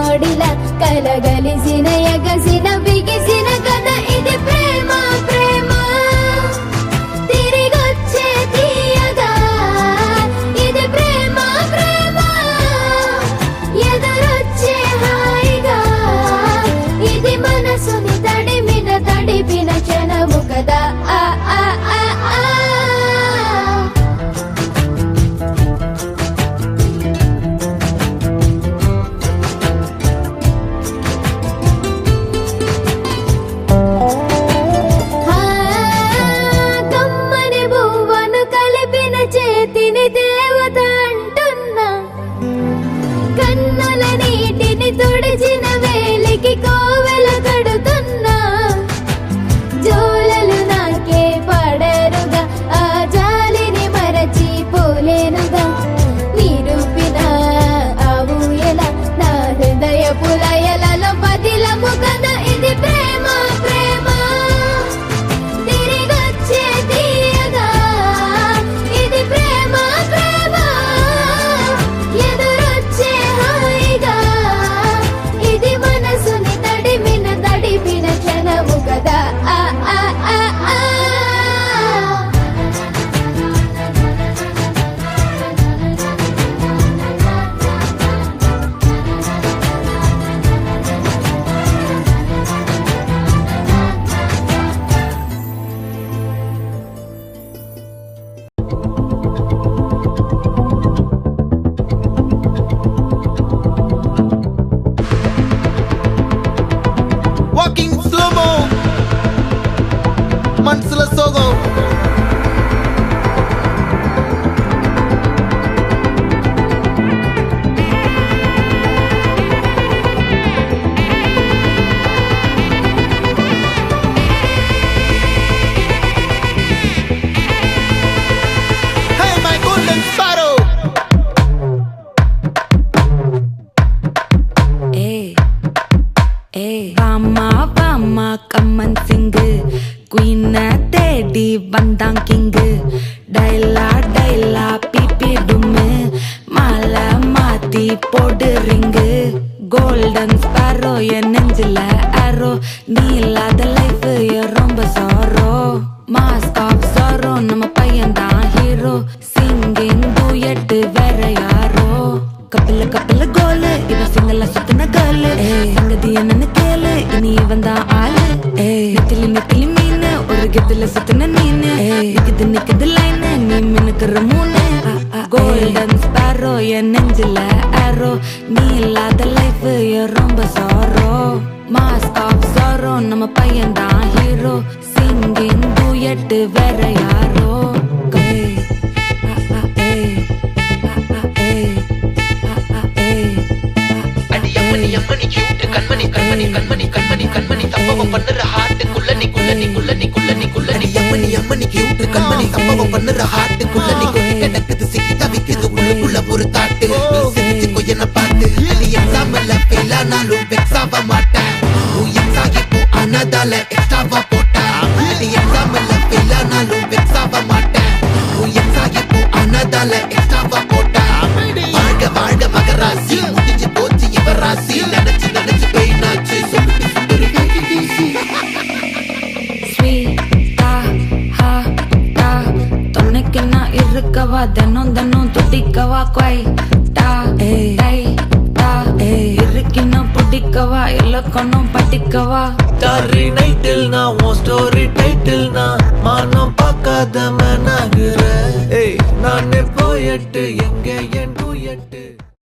నోడిల కలగలిసిన ఎగసిన బిగిసిన కథ ఇది ప్రేమ ప్రేమ తిరిగొచ్చే తీయగా ఇది ప్రేమ ప్రేమ ఎదురొచ్చే హాయిగా ఇది మనసుని తడిపిన క్షణము కదా ఆ ఆ ఆ ఆ చేతిని దేవత అంటున్నా కన్నుల నీటిని తుడిచిన వేలికి కోవెల కడుతున్నా జోలలు నాకే పడరుగా ఆ జాలిని మరచి పోలేనుగా నిరూపిన ఆ ఊయల నా హృదయ పులయలలో పదిలము కదా ఇది ప్రేమ ప్రేమ తిరిగొచ్చే తీయగా ఇది ప్రేమ ప్రేమ ఎదురొచ్చే హాయిగా ఇది మనసుని తడిపిన క్షణము కదా ఆ ఆ ఆ ఆ Walking slow-mo మనసుల సోగం Hey my golden sparrow வாமா கம்மன் சிங்கு குயின தேடி வந்தான் கிங்கு டைலா பிபி டும்மு மாலை மாத்தி போடு ரிங்கு கோல்டன் ஸ்பாரோ என் நெஞ்சில ஆரோ நீ இல்லாத லைஃப் ரொம்ப சாரோ மாஸ்க் ஆஃப் சாரோ நம்ம பையன் தான் ஹீரோ சிங்கிங் டூயட் வேற யாரோ கப்பில கோலு இவ சிங்கல சுத்தின கேளு சங்கதி என்னன்னு கேளு இனி இவன் தான் ஆளு நெத்திலி மீனு ஒரு கெத்துல சுத்தின நீனு நிக்குது லைனு நீ மினுக்குற மூணு கோல்டன் ஸ்பாரோ என் நெஞ்சில ஆரோ நீ இல்லாத லைஃப் ரொம்ப சாரோ மாஸ்க் ஆஃப் சாரோ நம்ம பையன் தான் ஹீரோ சிங்கிங் டூயட் வேற யாரோ கண்மணி சம்பவம் பண்ணுற ஹார்ட்டுக்குள்ள அம்மனி கியூட் கண்மணி சம்பவம் பண்ணுற ஹார்ட்டுக்குள்ள கிடக்குது சிக்கி தவிக்குது உள்ளுக்குள்ள ஒரு தாட்டு சிரிச்சுக்கோ என்ன பார்த்து நீ எக்ஸாம்ல ஃபெயில் ஆனாலும் வெக்ஸ் ஆக மாட்டேன் எக்ஸ் ஆகி போ ஆனதால எக்ஸ்ட்ராவா போட்டேன் நீ எக்ஸாம்ல ஃபெயில் ஆனாலும் வெக்ஸ் ஆக மாட்டேன் எக்ஸ் ஆகி போ ஆனதால எக்ஸ்ட்ராவா போட்டேன் வாழ்க மகராசி முடிஞ்சு போச்சு இவ ராசி நினைச்சு பெயினாச்சு இருக்கவா தினம் துடிக்கவா குவைட்டா இருக்கினும் பிடிக்கவா இலக்கணம் படிக்கவா ஸ்டாரி நைட்டில் நான் உன் ஸ்டோரி டைட்டில் நான் மானம் பார்க்காத மேனாகிற நானே போயட்டு எங்க என் டூயட்டு